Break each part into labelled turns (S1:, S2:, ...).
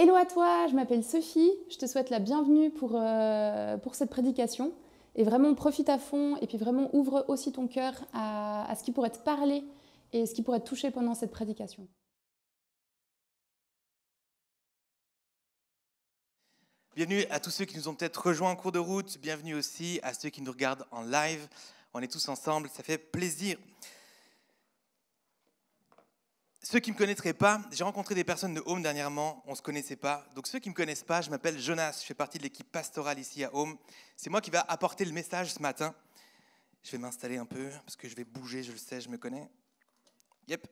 S1: Hello à toi, je m'appelle Sophie, je te souhaite la bienvenue pour cette prédication. Et vraiment profite à fond et puis vraiment ouvre aussi ton cœur à ce qui pourrait te parler et ce qui pourrait te toucher pendant cette prédication.
S2: Bienvenue à tous ceux qui nous ont peut-être rejoints en cours de route, bienvenue aussi à ceux qui nous regardent en live. On est tous ensemble, ça fait plaisir. Ceux qui ne me connaîtraient pas, j'ai rencontré des personnes de Home dernièrement, on ne se connaissait pas. Donc ceux qui ne me connaissent pas, je m'appelle Jonas, je fais partie de l'équipe pastorale ici à Home. C'est moi qui va apporter le message ce matin. Je vais m'installer un peu parce que je vais bouger, je le sais, je me connais. Yep.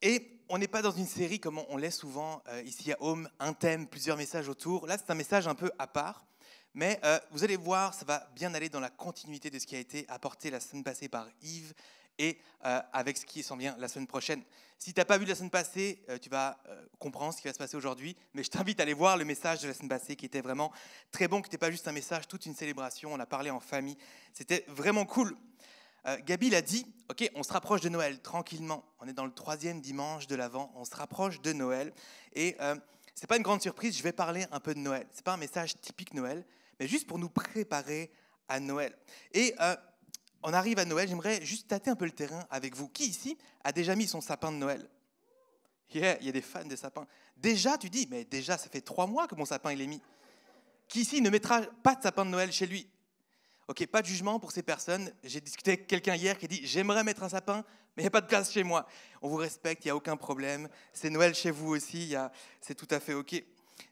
S2: Et on n'est pas dans une série comme on l'est souvent ici à Home, un thème, plusieurs messages autour. Là, c'est un message un peu à part. Mais vous allez voir, ça va bien aller dans la continuité de ce qui a été apporté la semaine passée par Yves et avec ce qui s'en vient la semaine prochaine. Si tu n'as pas vu la semaine passée, tu vas comprendre ce qui va se passer aujourd'hui. Mais je t'invite à aller voir le message de la semaine passée qui était vraiment très bon, qui n'était pas juste un message, toute une célébration. On a parlé en famille. C'était vraiment cool. Gabi l'a dit, ok, on se rapproche de Noël tranquillement. On est dans le 3e dimanche de l'Avent, on se rapproche de Noël. Et c'est pas une grande surprise, je vais parler un peu de Noël. C'est pas un message typique Noël, mais juste pour nous préparer à Noël. Et on arrive à Noël, j'aimerais juste tâter un peu le terrain avec vous. Qui ici a déjà mis son sapin de Noël? Yeah, il y a des fans de sapins. Déjà, tu dis, mais déjà, ça fait 3 mois que mon sapin il est mis. Qui ici ne mettra pas de sapin de Noël chez lui? Ok, pas de jugement pour ces personnes. J'ai discuté avec quelqu'un hier qui a dit « J'aimerais mettre un sapin, mais il n'y a pas de place chez moi. » On vous respecte, il n'y a aucun problème. C'est Noël chez vous aussi, c'est tout à fait ok. Je ne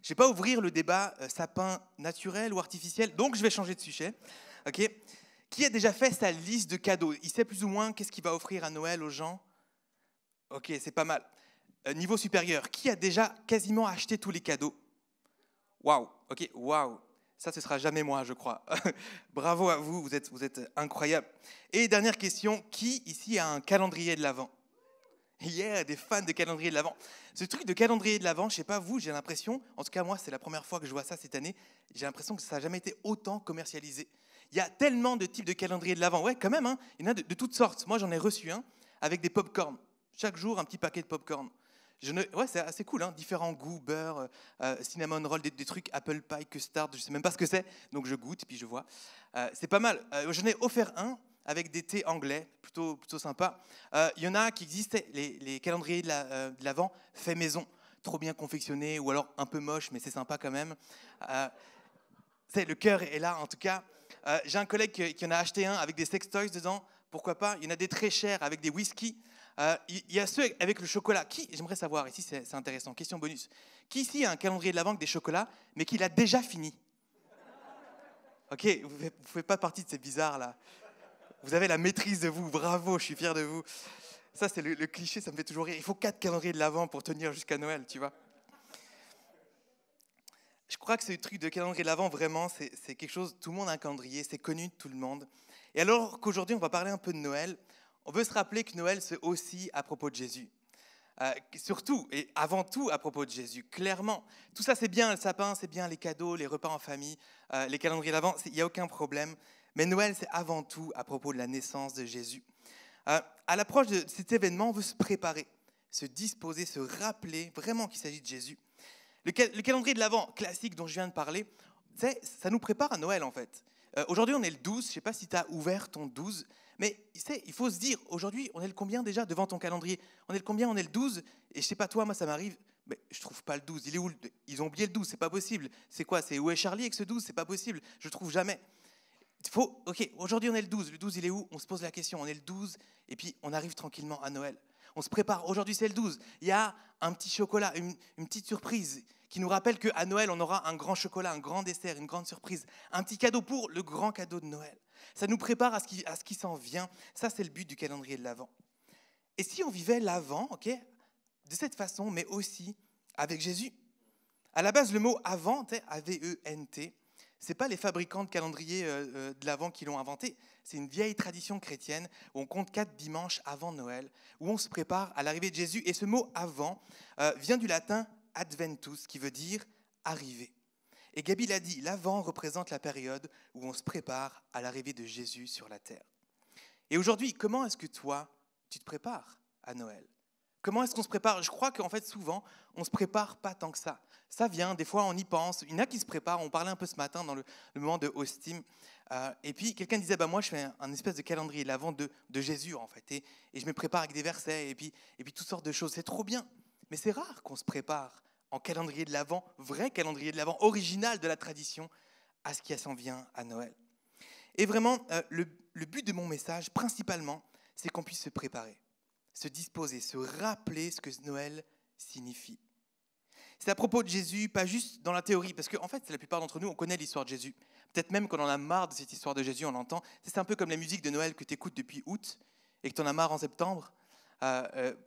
S2: vais pas ouvrir le débat sapin naturel ou artificiel, donc je vais changer de sujet. Ok. Qui a déjà fait sa liste de cadeaux? Il sait plus ou moins qu'est-ce qu'il va offrir à Noël aux gens? Ok, c'est pas mal. Niveau supérieur, qui a déjà quasiment acheté tous les cadeaux? Waouh, ok, waouh. Ça, ce ne sera jamais moi, je crois. Bravo à vous, vous êtes incroyables. Et dernière question, qui ici a un calendrier de l'Avent? Yeah, des fans de calendrier de l'Avent. Ce truc de calendrier de l'Avent, je ne sais pas vous, j'ai l'impression, en tout cas moi, c'est la première fois que je vois ça cette année, j'ai l'impression que ça n'a jamais été autant commercialisé. Il y a tellement de types de calendrier de l'Avent. Ouais, quand même, hein, il y en a de toutes sortes. Moi, j'en ai reçu un avec des pop-corn. Chaque jour, un petit paquet de pop-corn. Ouais, c'est assez cool, hein, différents goûts, beurre, cinnamon roll, des trucs apple pie, custard, je ne sais même pas ce que c'est, donc je goûte, puis je vois. C'est pas mal. J'en ai offert un avec des thés anglais, plutôt sympa. Il y en a qui existaient, les calendriers de l'Avent fait maison, trop bien confectionnés, ou alors un peu moche, mais c'est sympa quand même. Le cœur est là, en tout cas. J'ai un collègue qui en a acheté un avec des sextoys dedans, pourquoi pas. Il y en a des très chers avec des whisky. Il y a ceux avec le chocolat. J'aimerais savoir, ici c'est intéressant, question bonus. Qui ici a un calendrier de l'Avent avec des chocolats, mais qui l'a déjà fini? Ok, vous ne faites pas partie de ces bizarres là. Vous avez la maîtrise de vous, bravo, je suis fier de vous. Ça c'est le cliché, ça me fait toujours rire. Il faut 4 calendriers de l'Avent pour tenir jusqu'à Noël, tu vois. Je crois que ce truc de calendrier de l'Avent, vraiment, c'est quelque chose, tout le monde a un calendrier, c'est connu de tout le monde. Et alors qu'aujourd'hui on va parler un peu de Noël, on veut se rappeler que Noël, c'est aussi à propos de Jésus. Surtout et avant tout à propos de Jésus, clairement. Tout ça, c'est bien, le sapin, c'est bien les cadeaux, les repas en famille, les calendriers d'avant, il n'y a aucun problème. Mais Noël, c'est avant tout à propos de la naissance de Jésus. À l'approche de cet événement, on veut se préparer, se disposer, se rappeler vraiment qu'il s'agit de Jésus. Le calendrier de l'Avent classique dont je viens de parler, ça nous prépare à Noël en fait. Aujourd'hui, on est le 12, je ne sais pas si tu as ouvert ton 12, mais il faut se dire, aujourd'hui, on est le combien déjà devant ton calendrier? On est le combien? On est le 12, et je ne sais pas toi, moi ça m'arrive, mais je ne trouve pas le 12. Il est où? Ils ont oublié le 12, c'est pas possible. C'est quoi? Où est Charlie avec ce 12? C'est pas possible, je ne trouve jamais. Ok, aujourd'hui on est le 12 il est où? On se pose la question, on est le 12, et puis on arrive tranquillement à Noël. On se prépare, aujourd'hui c'est le 12, il y a un petit chocolat, une petite surprise qui nous rappelle qu'à Noël on aura un grand chocolat, un grand dessert, une grande surprise, un petit cadeau pour le grand cadeau de Noël. Ça nous prépare à ce qui s'en vient, ça c'est le but du calendrier de l'Avent. Et si on vivait l'Avent, ok, de cette façon, mais aussi avec Jésus? À la base le mot Avent, A-V-E-N-T, ce n'est pas les fabricants de calendriers de l'Avent qui l'ont inventé, c'est une vieille tradition chrétienne où on compte 4 dimanches avant Noël, où on se prépare à l'arrivée de Jésus. Et ce mot « avant » vient du latin « adventus » qui veut dire « arriver ». Et Gabi l'a dit, l'Avent représente la période où on se prépare à l'arrivée de Jésus sur la terre. Et aujourd'hui, comment est-ce que toi, tu te prépares à Noël? Comment est-ce qu'on se prépare? Je crois qu'en fait, souvent, on ne se prépare pas tant que ça. Ça vient, des fois, on y pense. Il y en a qui se préparent. On parlait un peu ce matin dans le moment de Hostim. Et puis, quelqu'un disait, moi, je fais un espèce de calendrier de l'Avent de Jésus, en fait. Et je me prépare avec des versets et puis toutes sortes de choses. C'est trop bien. Mais c'est rare qu'on se prépare en calendrier de l'Avent, vrai calendrier de l'Avent, original de la tradition, à ce qui s'en vient à Noël. Et vraiment, le but de mon message, principalement, c'est qu'on puisse se préparer, se disposer, se rappeler ce que Noël signifie. C'est à propos de Jésus, pas juste dans la théorie, parce qu'en fait, la plupart d'entre nous, on connaît l'histoire de Jésus. Peut-être même qu'on en a marre de cette histoire de Jésus, on l'entend. C'est un peu comme la musique de Noël que tu écoutes depuis août et que tu en as marre en septembre.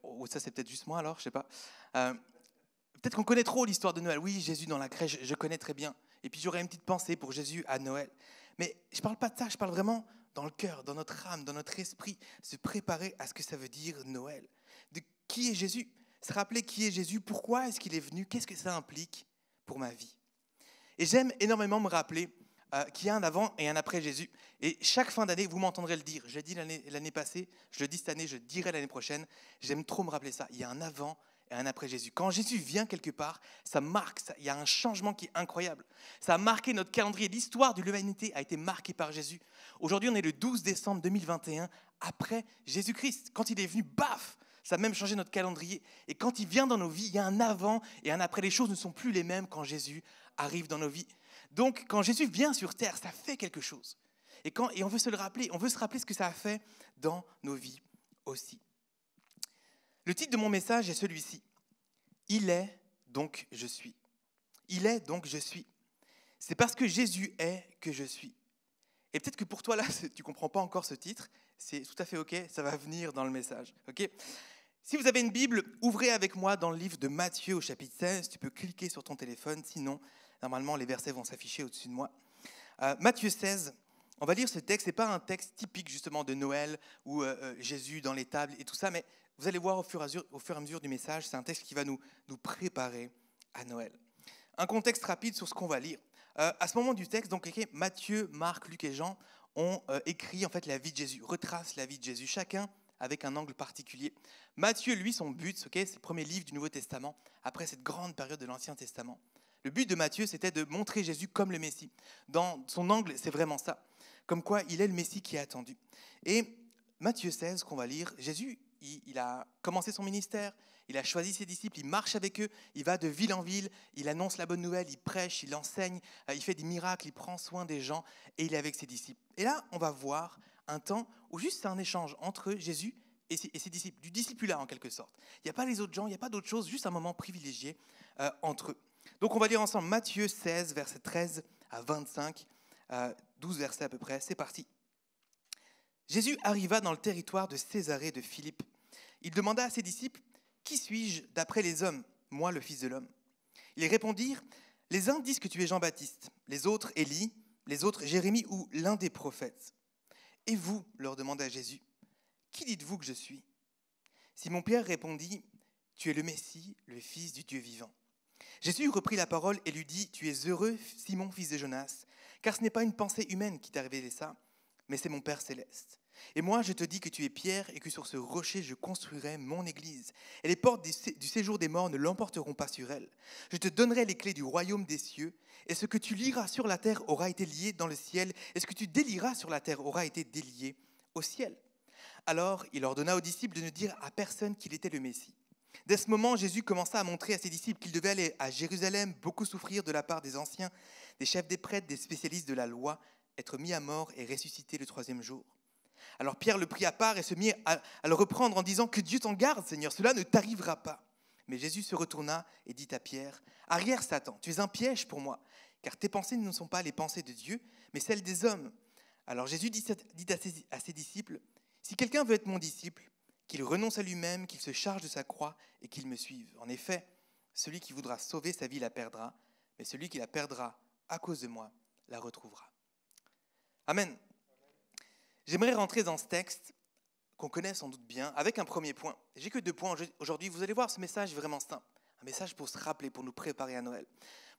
S2: Ou ça, c'est peut-être juste moi alors, je sais pas. Peut-être qu'on connaît trop l'histoire de Noël. Oui, Jésus dans la crèche, je connais très bien. Et puis j'aurais une petite pensée pour Jésus à Noël. Mais je ne parle pas de ça, je parle vraiment dans le cœur, dans notre âme, dans notre esprit, se préparer à ce que ça veut dire Noël. De qui est Jésus? Se rappeler qui est Jésus, pourquoi est-ce qu'il est venu, qu'est-ce que ça implique pour ma vie. Et j'aime énormément me rappeler qu'il y a un avant et un après Jésus. Et chaque fin d'année, vous m'entendrez le dire. Je l'ai dit l'année passée, je le dis cette année, je le dirai l'année prochaine. J'aime trop me rappeler ça. Il y a un avant et un après Jésus. Quand Jésus vient quelque part, ça marque, il y a un changement qui est incroyable. Ça a marqué notre calendrier. L'histoire de l'humanité a été marquée par Jésus. Aujourd'hui, on est le 12 décembre 2021, après Jésus-Christ. Quand il est venu, baf, ça a même changé notre calendrier. Et quand il vient dans nos vies, il y a un avant et un après. Les choses ne sont plus les mêmes quand Jésus arrive dans nos vies. Donc, quand Jésus vient sur terre, ça fait quelque chose. Et on veut se le rappeler, on veut se rappeler ce que ça a fait dans nos vies aussi. Le titre de mon message est celui-ci. Il est, donc je suis. Il est, donc je suis. C'est parce que Jésus est que je suis. Et peut-être que pour toi, là, tu ne comprends pas encore ce titre. C'est tout à fait OK, ça va venir dans le message. OK ? Si vous avez une Bible, ouvrez avec moi dans le livre de Matthieu au chapitre 16. Tu peux cliquer sur ton téléphone, sinon, normalement, les versets vont s'afficher au-dessus de moi. Matthieu 16, on va lire ce texte. Ce n'est pas un texte typique justement de Noël ou Jésus dans les tables et tout ça, mais vous allez voir au fur et à mesure du message, c'est un texte qui va nous préparer à Noël. Un contexte rapide sur ce qu'on va lire. À ce moment du texte, donc, Matthieu, Marc, Luc et Jean ont écrit en fait la vie de Jésus, retracent la vie de Jésus, chacun avec un angle particulier. Matthieu, lui, son but, c'est le premier livre du Nouveau Testament, après cette grande période de l'Ancien Testament. Le but de Matthieu, c'était de montrer Jésus comme le Messie. Dans son angle, c'est vraiment ça, comme quoi il est le Messie qui est attendu. Et Matthieu 16, qu'on va lire, Jésus, il a commencé son ministère, il a choisi ses disciples, il marche avec eux, il va de ville en ville, il annonce la bonne nouvelle, il prêche, il enseigne, il fait des miracles, il prend soin des gens et il est avec ses disciples. Et là, on va voir un temps où juste c'est un échange entre Jésus et ses disciples, du discipulat en quelque sorte. Il n'y a pas les autres gens, il n'y a pas d'autre chose, juste un moment privilégié entre eux. Donc on va lire ensemble Matthieu 16, versets 13 à 25, 12 versets à peu près, c'est parti. Jésus arriva dans le territoire de Césarée de Philippe. Il demanda à ses disciples, « Qui suis-je d'après les hommes, moi le Fils de l'homme ?» Ils répondirent, « Les uns disent que tu es Jean-Baptiste, les autres Élie, les autres Jérémie ou l'un des prophètes. » « Et vous, leur demanda Jésus, qui dites-vous que je suis ?» Simon-Pierre répondit, « Tu es le Messie, le Fils du Dieu vivant. » Jésus reprit la parole et lui dit, « Tu es heureux, Simon, fils de Jonas, car ce n'est pas une pensée humaine qui t'a révélé ça, mais c'est mon Père céleste. Et moi, je te dis que tu es Pierre et que sur ce rocher, je construirai mon église. Et les portes du séjour des morts ne l'emporteront pas sur elle. Je te donnerai les clés du royaume des cieux. Et ce que tu lieras sur la terre aura été lié dans le ciel. Et ce que tu délieras sur la terre aura été délié au ciel. » Alors, il ordonna aux disciples de ne dire à personne qu'il était le Messie. Dès ce moment, Jésus commença à montrer à ses disciples qu'il devait aller à Jérusalem, beaucoup souffrir de la part des anciens, des chefs des prêtres, des spécialistes de la loi, être mis à mort et ressusciter le 3e jour. Alors Pierre le prit à part et se mit à le reprendre en disant « Que Dieu t'en garde, Seigneur, cela ne t'arrivera pas. » Mais Jésus se retourna et dit à Pierre « Arrière, Satan, tu es un piège pour moi, car tes pensées ne sont pas les pensées de Dieu, mais celles des hommes. » Alors Jésus dit à ses disciples « Si quelqu'un veut être mon disciple, qu'il renonce à lui-même, qu'il se charge de sa croix et qu'il me suive. En effet, celui qui voudra sauver sa vie la perdra, mais celui qui la perdra à cause de moi la retrouvera. » Amen. J'aimerais rentrer dans ce texte qu'on connaît sans doute bien avec un premier point. J'ai que 2 points aujourd'hui. Vous allez voir, ce message est vraiment simple. Un message pour se rappeler, pour nous préparer à Noël.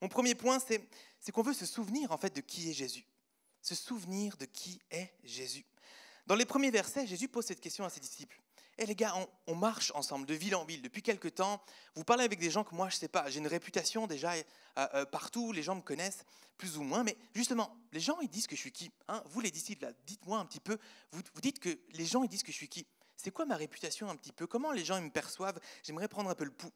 S2: Mon premier point, c'est qu'on veut se souvenir en fait de qui est Jésus. Se souvenir de qui est Jésus. Dans les premiers versets, Jésus pose cette question à ses disciples. Et les gars, on marche ensemble de ville en ville depuis quelques temps. Vous parlez avec des gens que moi, je ne sais pas, j'ai une réputation déjà partout, les gens me connaissent plus ou moins. Mais justement, les gens, ils disent que je suis qui, hein? Vous, les disciples, là, dites-moi un petit peu, vous dites que les gens, ils disent que je suis qui? C'est quoi ma réputation un petit peu? Comment les gens ils me perçoivent? J'aimerais prendre un peu le pouls.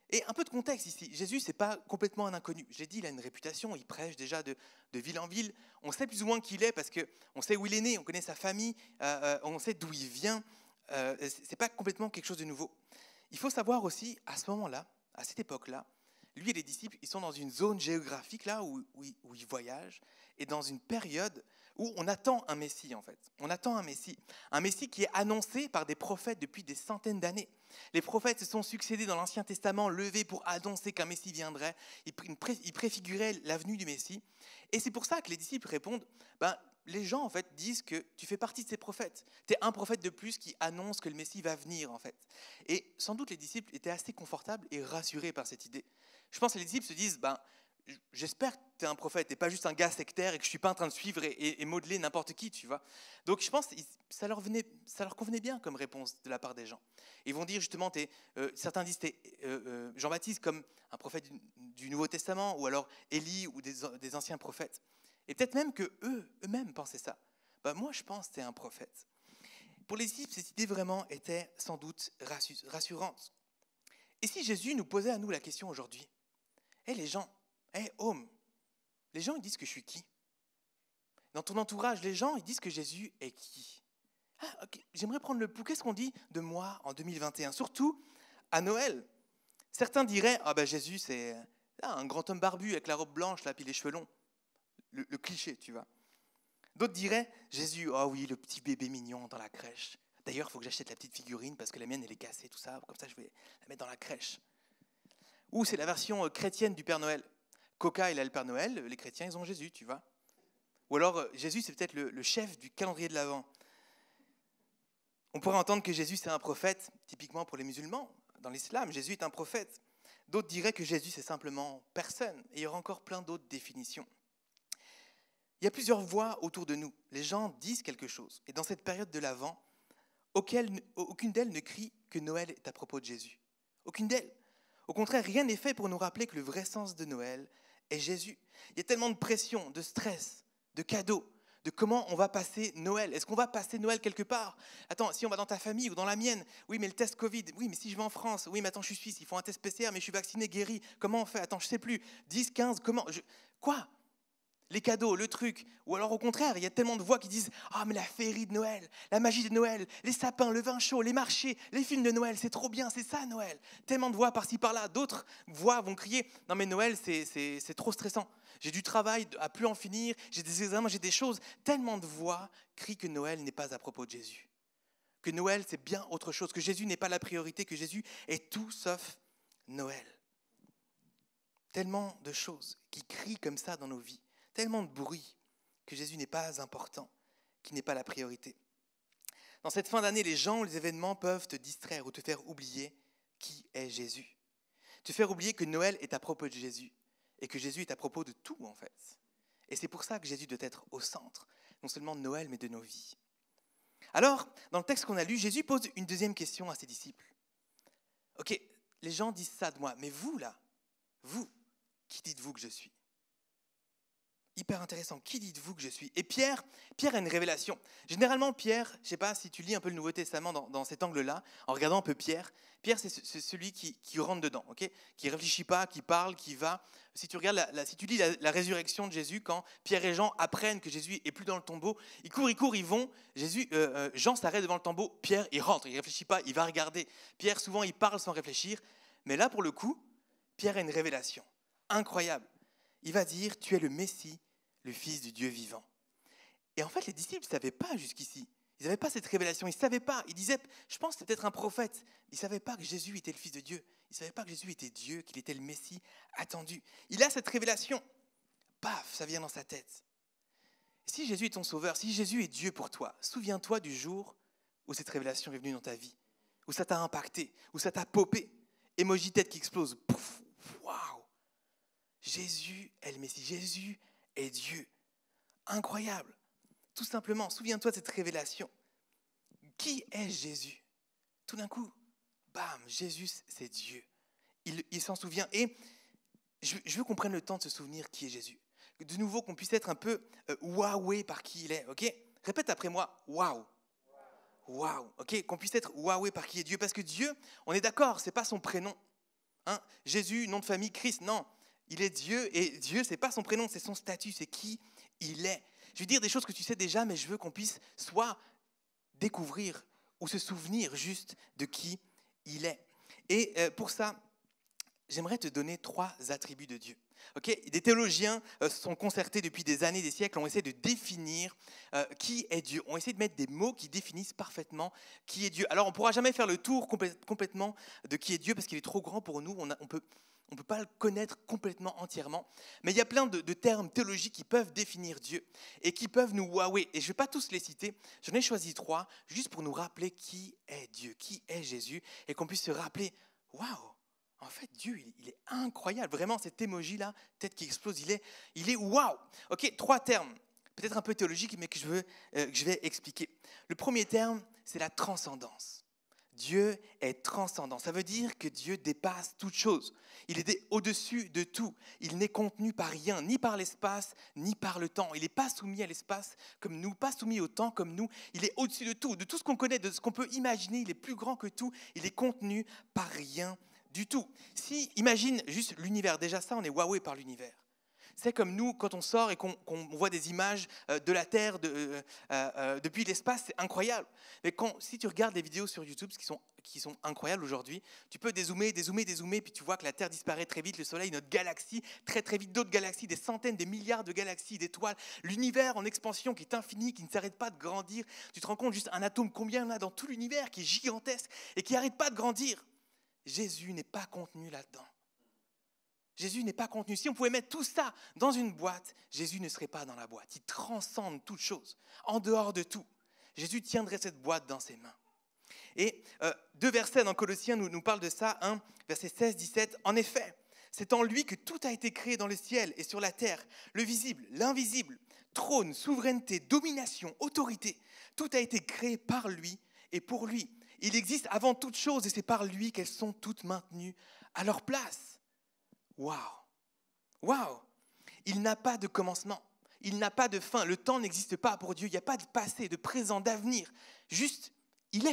S2: Et un peu de contexte ici. Jésus, ce n'est pas complètement un inconnu. J'ai dit, il a une réputation, il prêche déjà de ville en ville. On sait plus ou moins qui il est parce qu'on sait où il est né, on connaît sa famille, on sait d'où il vient. Ce n'est pas complètement quelque chose de nouveau. Il faut savoir aussi, à ce moment-là, à cette époque-là, lui et les disciples, ils sont dans une zone géographique là où ils voyagent et dans une période où on attend un Messie en fait. On attend un Messie qui est annoncé par des prophètes depuis des centaines d'années. Les prophètes se sont succédés dans l'Ancien Testament, levés pour annoncer qu'un Messie viendrait. Ils préfiguraient l'avenue du Messie. Et c'est pour ça que les disciples répondent, les gens en fait disent que tu fais partie de ces prophètes. Tu es un prophète de plus qui annonce que le Messie va venir en fait. Et sans doute les disciples étaient assez confortables et rassurés par cette idée. Je pense que les disciples se disent, j'espère que tu es un prophète et pas juste un gars sectaire et que je ne suis pas en train de suivre et modeler n'importe qui, tu vois. Donc je pense que ça leur convenait bien comme réponse de la part des gens. Ils vont dire justement, certains disent Jean-Baptiste comme un prophète du Nouveau Testament, ou alors Élie ou des anciens prophètes. Et peut-être même que eux-mêmes pensaient ça. Moi je pense que tu es un prophète. Pour les disciples, cette idée vraiment était sans doute rassurante. Et si Jésus nous posait à nous la question aujourd'hui, les gens, homme, les gens ils disent que je suis qui? Dans ton entourage, les gens ils disent que Jésus est qui? Okay. J'aimerais prendre le pouls. Qu'est-ce qu'on dit de moi en 2021? Surtout à Noël. Certains diraient, Jésus c'est un grand homme barbu avec la robe blanche là, puis les cheveux longs. Le cliché, tu vois. D'autres diraient, Jésus, oui, le petit bébé mignon dans la crèche. D'ailleurs, il faut que j'achète la petite figurine parce que la mienne, elle est cassée, tout ça. Comme ça, je vais la mettre dans la crèche. Ou c'est la version chrétienne du Père Noël. Coca, il a le Père Noël, les chrétiens, ils ont Jésus, tu vois. Ou alors, Jésus, c'est peut-être le chef du calendrier de l'Avent. On pourrait entendre que Jésus, c'est un prophète, typiquement pour les musulmans. Dans l'islam, Jésus est un prophète. D'autres diraient que Jésus, c'est simplement personne. Et il y aura encore plein d'autres définitions. Il y a plusieurs voix autour de nous. Les gens disent quelque chose. Et dans cette période de l'Avent, aucune d'elles ne crie que Noël est à propos de Jésus. Aucune d'elles. Au contraire, rien n'est fait pour nous rappeler que le vrai sens de Noël est Jésus. Il y a tellement de pression, de stress, de cadeaux, de comment on va passer Noël. Est-ce qu'on va passer Noël quelque part? Attends, si on va dans ta famille ou dans la mienne, oui, mais le test Covid, oui, mais si je vais en France, oui, mais attends, je suis suisse, il faut un test PCR, mais je suis vacciné, guéri, comment on fait? Attends, je ne sais plus, 10, 15, comment? Quoi? Les cadeaux, le truc. Ou alors au contraire, il y a tellement de voix qui disent « Ah, mais la féerie de Noël, la magie de Noël, les sapins, le vin chaud, les marchés, les films de Noël, c'est trop bien, c'est ça Noël !» Tellement de voix par-ci par-là. D'autres voix vont crier « Non mais Noël, c'est trop stressant. J'ai du travail à plus en finir, j'ai des examens, j'ai des choses. » Tellement de voix crient que Noël n'est pas à propos de Jésus. Que Noël, c'est bien autre chose. Que Jésus n'est pas la priorité, que Jésus est tout sauf Noël. Tellement de choses qui crient comme ça dans nos vies. Tellement de bruit que Jésus n'est pas important, qu'il n'est pas la priorité. Dans cette fin d'année, les gens, les événements peuvent te distraire ou te faire oublier qui est Jésus. Te faire oublier que Noël est à propos de Jésus et que Jésus est à propos de tout en fait. Et c'est pour ça que Jésus doit être au centre, non seulement de Noël mais de nos vies. Alors, dans le texte qu'on a lu, Jésus pose une deuxième question à ses disciples. Ok, les gens disent ça de moi, mais vous là, vous, qui dites-vous que je suis? Hyper intéressant. Qui dites-vous que je suis? Et Pierre a une révélation. Généralement, Pierre, je ne sais pas si tu lis un peu le Nouveau Testament dans cet angle-là, en regardant un peu Pierre, c'est celui qui rentre dedans, okay, qui ne réfléchit pas, qui parle, qui va. Si tu regardes, si tu lis la résurrection de Jésus, quand Pierre et Jean apprennent que Jésus n'est plus dans le tombeau, ils courent, ils vont. Jean s'arrête devant le tombeau, Pierre, il rentre, il ne réfléchit pas, il va regarder. Pierre, souvent, il parle sans réfléchir. Mais là, pour le coup, Pierre a une révélation incroyable. Il va dire, tu es le Messie, le Fils du Dieu vivant. Et en fait, les disciples ne savaient pas jusqu'ici. Ils n'avaient pas cette révélation. Ils ne savaient pas. Ils disaient, je pense que c'est peut-être un prophète. Ils ne savaient pas que Jésus était le Fils de Dieu. Ils ne savaient pas que Jésus était Dieu, qu'il était le Messie attendu. Il a cette révélation. Paf, ça vient dans sa tête. Si Jésus est ton sauveur, si Jésus est Dieu pour toi, souviens-toi du jour où cette révélation est venue dans ta vie, où ça t'a impacté, où ça t'a popé. Émoji tête qui explose. Pouf, waouh! Jésus est le Messie. Jésus est Dieu. Incroyable. Tout simplement, souviens-toi de cette révélation. Qui est Jésus? tout d'un coup, bam, Jésus, c'est Dieu. Il s'en souvient. Et je veux qu'on prenne le temps de se souvenir qui est Jésus. De nouveau, qu'on puisse être un peu wowé par qui il est. Ok ? Répète après moi, waouh. Waouh. Ok ? Qu'on puisse être wowé par qui est Dieu. Parce que Dieu, on est d'accord, ce n'est pas son prénom. Hein ? Jésus, nom de famille, Christ, non. Il est Dieu et Dieu, ce n'est pas son prénom, c'est son statut, c'est qui il est. Je vais dire des choses que tu sais déjà, mais je veux qu'on puisse soit découvrir ou se souvenir juste de qui il est. Et pour ça, j'aimerais te donner 3 attributs de Dieu. Okay ? Des théologiens sont concertés depuis des années, des siècles, ont essayé de définir qui est Dieu. On essaie de mettre des mots qui définissent parfaitement qui est Dieu. Alors, on ne pourra jamais faire le tour complètement de qui est Dieu parce qu'il est trop grand pour nous. On peut pas le connaître complètement, entièrement. Mais il y a plein de termes théologiques qui peuvent définir Dieu et qui peuvent nous waouer. Et je ne vais pas tous les citer. J'en ai choisi 3 juste pour nous rappeler qui est Dieu, qui est Jésus et qu'on puisse se rappeler, waouh! En fait, Dieu, il est incroyable. Vraiment, cet émoji-là, tête qui explose, il est waouh. Ok, 3 termes, peut-être un peu théologiques, mais que je vais expliquer. Le premier terme, c'est la transcendance. Dieu est transcendant. Ça veut dire que Dieu dépasse toute chose. Il est au-dessus de tout. Il n'est contenu par rien, ni par l'espace, ni par le temps. Il n'est pas soumis à l'espace comme nous, pas soumis au temps comme nous. Il est au-dessus de tout ce qu'on connaît, de ce qu'on peut imaginer. Il est plus grand que tout. Il est contenu par rien du tout. Si, imagine juste l'univers. Déjà ça, on est wowé par l'univers. C'est comme nous, quand on sort et qu'on voit des images de la Terre depuis l'espace, c'est incroyable. Mais si tu regardes les vidéos sur YouTube, qui sont incroyables aujourd'hui, tu peux dézoomer, puis tu vois que la Terre disparaît très vite, le Soleil, notre galaxie, très très vite, d'autres galaxies, des centaines, des milliards de galaxies, d'étoiles, l'univers en expansion qui est infini, qui ne s'arrête pas de grandir. Tu te rends compte juste un atome, combien il y en a dans tout l'univers, qui est gigantesque et qui n'arrête pas de grandir. Jésus n'est pas contenu là-dedans. Jésus n'est pas contenu. Si on pouvait mettre tout ça dans une boîte, Jésus ne serait pas dans la boîte. Il transcende toute chose, en dehors de tout. Jésus tiendrait cette boîte dans ses mains. Et 2 versets dans Colossiens nous parlent de ça. Verset 16-17. En effet, c'est en lui que tout a été créé dans le ciel et sur la terre, le visible, l'invisible, trône, souveraineté, domination, autorité. Tout a été créé par lui et pour lui. Il existe avant toute chose et c'est par lui qu'elles sont toutes maintenues à leur place. Waouh! Waouh! Il n'a pas de commencement, il n'a pas de fin, le temps n'existe pas pour Dieu, il n'y a pas de passé, de présent, d'avenir, juste, il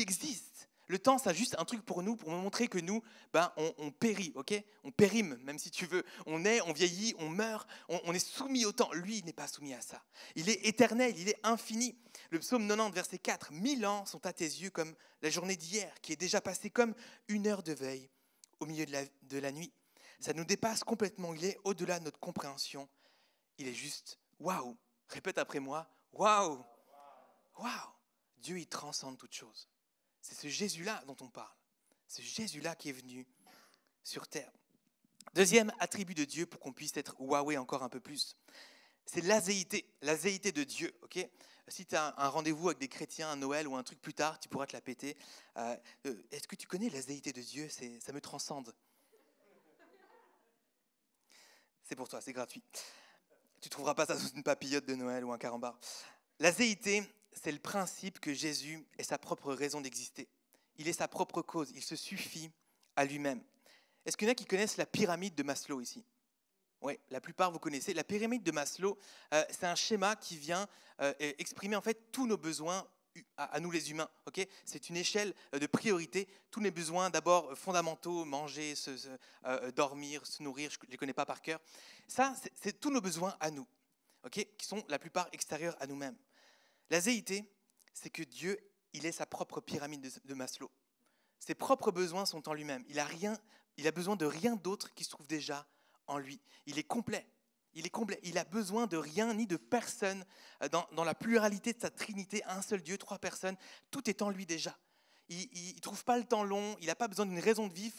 S2: existe. Le temps, c'est juste un truc pour nous, pour nous montrer que nous, on périt, ok? On périme, même si tu veux. On est, on vieillit, on meurt, on est soumis au temps. Lui, il n'est pas soumis à ça. Il est éternel, il est infini. Le psaume 90, verset 4, 1000 ans sont à tes yeux comme la journée d'hier, qui est déjà passée comme une heure de veille au milieu de la nuit. Ça nous dépasse complètement, il est au-delà de notre compréhension. Il est juste, waouh, répète après moi, waouh, waouh. Dieu, il transcende toute chose. C'est ce Jésus-là dont on parle, ce Jésus-là qui est venu sur terre. Deuxième attribut de Dieu pour qu'on puisse être wowé encore un peu plus, c'est l'azéité de Dieu. Okay ? Si tu as un rendez-vous avec des chrétiens à Noël ou un truc plus tard, tu pourras te la péter. Est-ce que tu connais l'azéité de Dieu ? Ça me transcende. C'est pour toi, c'est gratuit. Tu ne trouveras pas ça sous une papillote de Noël ou un carambar. L'azéité, c'est le principe que Jésus est sa propre raison d'exister. Il est sa propre cause, il se suffit à lui-même. Est-ce qu'il y en a qui connaissent la pyramide de Maslow ici ? Oui, la plupart vous connaissez. La pyramide de Maslow, c'est un schéma qui vient exprimer en fait tous nos besoins à nous les humains. Okay ? C'est une échelle de priorité. Tous les besoins d'abord fondamentaux, manger, dormir, se nourrir, je ne les connais pas par cœur. Ça, c'est tous nos besoins à nous, okay ? Qui sont la plupart extérieurs à nous-mêmes. L'azéité, c'est que Dieu, il est sa propre pyramide de Maslow. Ses propres besoins sont en lui-même. Il a besoin de rien d'autre qui se trouve déjà en lui. Il est complet. Il est complet. Il a besoin de rien ni de personne dans la pluralité de sa Trinité, un seul Dieu, 3 personnes. Tout est en lui déjà. Il ne trouve pas le temps long. Il n'a pas besoin d'une raison de vivre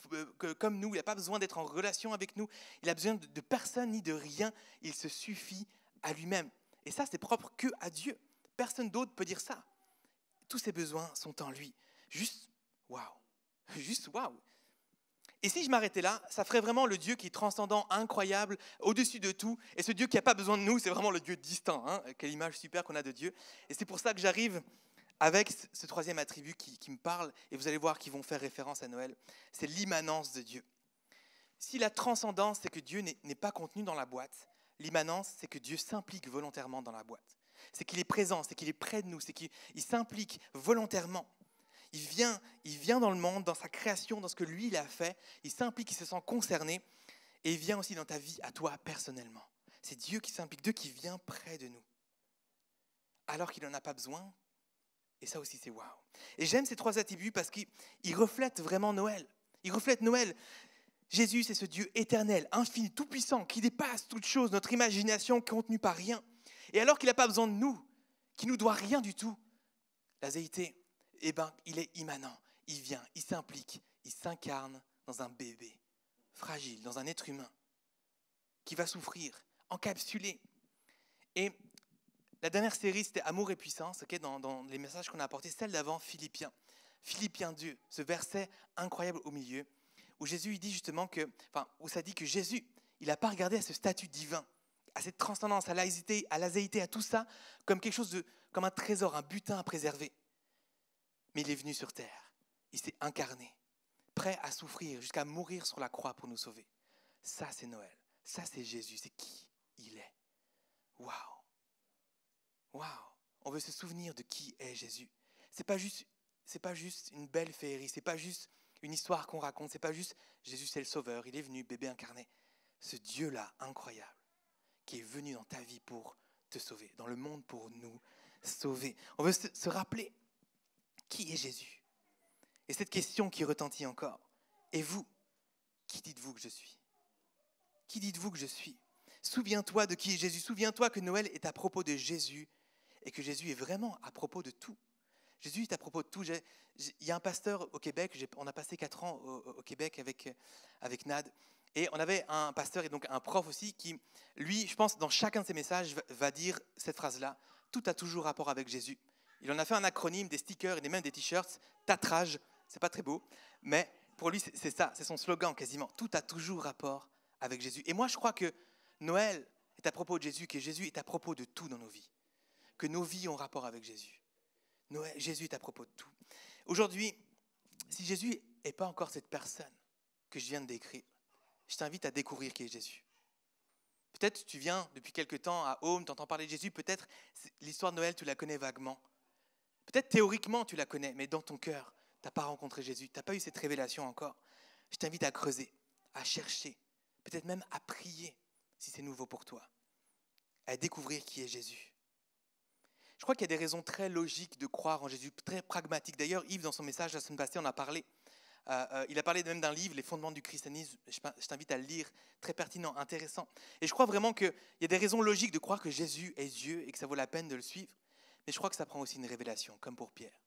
S2: comme nous. Il n'a pas besoin d'être en relation avec nous. Il n'a besoin de personne ni de rien. Il se suffit à lui-même. Et ça, c'est propre que à Dieu. Personne d'autre peut dire ça. Tous ses besoins sont en lui. Juste waouh. Juste waouh. Et si je m'arrêtais là, ça ferait vraiment le Dieu qui est transcendant, incroyable, au-dessus de tout. Et ce Dieu qui n'a pas besoin de nous, c'est vraiment le Dieu distant. Hein ? Quelle image super qu'on a de Dieu. Et c'est pour ça que j'arrive avec ce troisième attribut qui me parle, et vous allez voir qu'ils vont faire référence à Noël, c'est l'immanence de Dieu. Si la transcendance, c'est que Dieu n'est pas contenu dans la boîte, l'immanence, c'est que Dieu s'implique volontairement dans la boîte. C'est qu'il est présent, c'est qu'il est près de nous, c'est qu'il s'implique volontairement. Il vient dans le monde, dans sa création, dans ce que lui, il a fait. Il s'implique, il se sent concerné. Et il vient aussi dans ta vie, à toi, personnellement. C'est Dieu qui s'implique, Dieu qui vient près de nous. Alors qu'il n'en a pas besoin. Et ça aussi, c'est waouh. Et j'aime ces trois attributs parce qu'ils reflètent vraiment Noël. Ils reflètent Noël. Jésus, c'est ce Dieu éternel, infini, tout-puissant, qui dépasse toute chose, notre imagination contenue par rien. Et alors qu'il n'a pas besoin de nous, qu'il ne nous doit rien du tout, la déité, il est immanent, il vient, il s'implique, il s'incarne dans un bébé fragile, dans un être humain qui va souffrir, encapsulé. Et la dernière série, c'était Amour et puissance, dans les messages qu'on a apportés, celle d'avant, Philippiens 2, ce verset incroyable au milieu, où Jésus il dit justement où ça dit que Jésus, il n'a pas regardé à ce statut divin, à cette transcendance, à l'azéité, à tout ça, comme quelque chose comme un trésor, un butin à préserver. Mais il est venu sur terre, il s'est incarné, prêt à souffrir jusqu'à mourir sur la croix pour nous sauver. Ça, c'est Noël. Ça, c'est Jésus. C'est qui il est. Waouh. Waouh. On veut se souvenir de qui est Jésus. C'est pas juste une belle féerie. C'est pas juste une histoire qu'on raconte. C'est pas juste Jésus, c'est le sauveur. Il est venu, bébé incarné. Ce Dieu-là, incroyable, qui est venu dans ta vie pour te sauver, dans le monde pour nous sauver. On veut se rappeler qui est Jésus. Et cette question qui retentit encore. Et vous, qui dites-vous que je suis ? Qui dites-vous que je suis ? Souviens-toi de qui est Jésus. Souviens-toi que Noël est à propos de Jésus et que Jésus est vraiment à propos de tout. Jésus est à propos de tout. Il y a un pasteur au Québec, on a passé 4 ans au Québec avec Nad, et on avait un pasteur et donc un prof aussi qui, lui, je pense, dans chacun de ses messages, va dire cette phrase-là, tout a toujours rapport avec Jésus. Il en a fait un acronyme, des stickers et même des t-shirts, Tatrage, c'est pas très beau, mais pour lui, c'est ça, c'est son slogan quasiment. Tout a toujours rapport avec Jésus. Et moi, je crois que Noël est à propos de Jésus, que Jésus est à propos de tout dans nos vies. Que nos vies ont rapport avec Jésus. Noël, Jésus est à propos de tout. Aujourd'hui, si Jésus n'est pas encore cette personne que je viens de décrire, je t'invite à découvrir qui est Jésus. Peut-être tu viens depuis quelque temps à Home, tu entends parler de Jésus, peut-être l'histoire de Noël, tu la connais vaguement. Peut-être théoriquement, tu la connais, mais dans ton cœur, tu n'as pas rencontré Jésus, tu n'as pas eu cette révélation encore. Je t'invite à creuser, à chercher, peut-être même à prier, si c'est nouveau pour toi, à découvrir qui est Jésus. Je crois qu'il y a des raisons très logiques de croire en Jésus, très pragmatiques. D'ailleurs, Yves, dans son message la semaine passée, on a parlé. Il a parlé même d'un livre, Les fondements du christianisme. Je t'invite à le lire, très pertinent, intéressant. Et je crois vraiment qu'il y a des raisons logiques de croire que Jésus est Dieu et que ça vaut la peine de le suivre. Mais je crois que ça prend aussi une révélation, comme pour Pierre.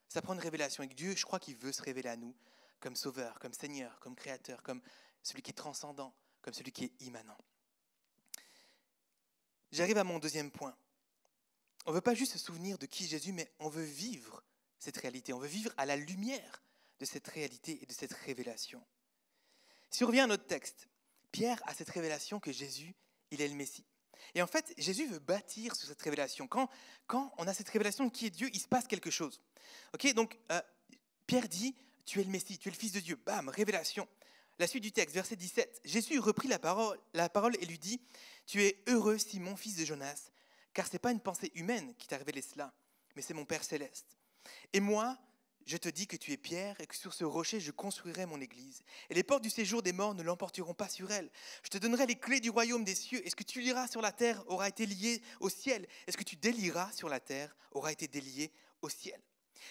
S2: Ça prend une révélation. Et que Dieu, je crois qu'il veut se révéler à nous comme sauveur, comme Seigneur, comme Créateur, comme celui qui est transcendant, comme celui qui est immanent. J'arrive à mon deuxième point. On ne veut pas juste se souvenir de qui est Jésus, mais on veut vivre cette réalité. On veut vivre à la lumière de cette réalité et de cette révélation. Si on revient à notre texte, Pierre a cette révélation que Jésus, il est le Messie. Et en fait, Jésus veut bâtir sur cette révélation. Quand on a cette révélation de qui est Dieu, il se passe quelque chose. Okay, donc, Pierre dit, tu es le Messie, tu es le Fils de Dieu. Bam, révélation. La suite du texte, verset 17. Jésus reprit la parole et lui dit, tu es heureux, Simon, fils de Jonas, car ce n'est pas une pensée humaine qui t'a révélé cela, mais c'est mon Père céleste. Et moi, je te dis que tu es Pierre et que sur ce rocher, je construirai mon église. Et les portes du séjour des morts ne l'emporteront pas sur elle. Je te donnerai les clés du royaume des cieux. Et ce que tu liras sur la terre aura été lié au ciel. Et ce que tu délieras sur la terre aura été délié au ciel.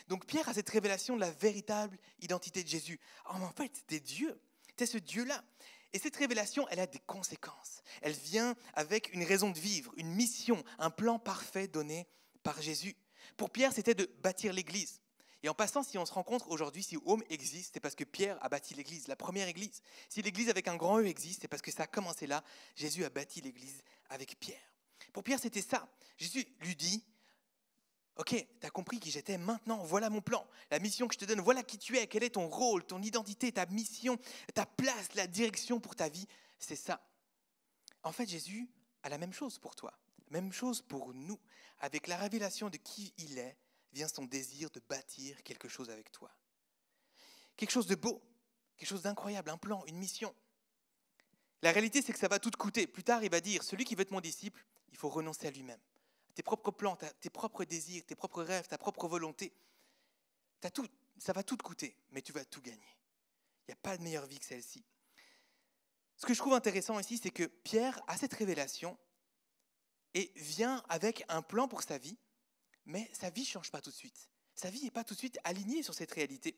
S2: Donc Pierre a cette révélation de la véritable identité de Jésus. Oh, mais en fait, t'es Dieu. T'es ce Dieu-là. Et cette révélation, elle a des conséquences. Elle vient avec une raison de vivre, une mission, un plan parfait donné par Jésus. Pour Pierre, c'était de bâtir l'église. Et en passant, si on se rencontre aujourd'hui, si Home existe, c'est parce que Pierre a bâti l'église, la première église. Si l'église avec un grand E existe, c'est parce que ça a commencé là. Jésus a bâti l'église avec Pierre. Pour Pierre, c'était ça. Jésus lui dit, ok, tu as compris qui j'étais, maintenant, voilà mon plan. La mission que je te donne, voilà qui tu es, quel est ton rôle, ton identité, ta mission, ta place, la direction pour ta vie, c'est ça. En fait, Jésus a la même chose pour toi, même chose pour nous. Avec la révélation de qui il est, vient son désir de bâtir quelque chose avec toi. Quelque chose de beau, quelque chose d'incroyable, un plan, une mission. La réalité, c'est que ça va tout te coûter. Plus tard, il va dire, celui qui veut être mon disciple, il faut renoncer à lui-même. Tes propres plans, tes propres désirs, tes propres rêves, ta propre volonté, ça va tout te coûter, mais tu vas tout gagner. Il n'y a pas de meilleure vie que celle-ci. Ce que je trouve intéressant ici, c'est que Pierre a cette révélation et vient avec un plan pour sa vie, mais sa vie ne change pas tout de suite. Sa vie n'est pas tout de suite alignée sur cette réalité.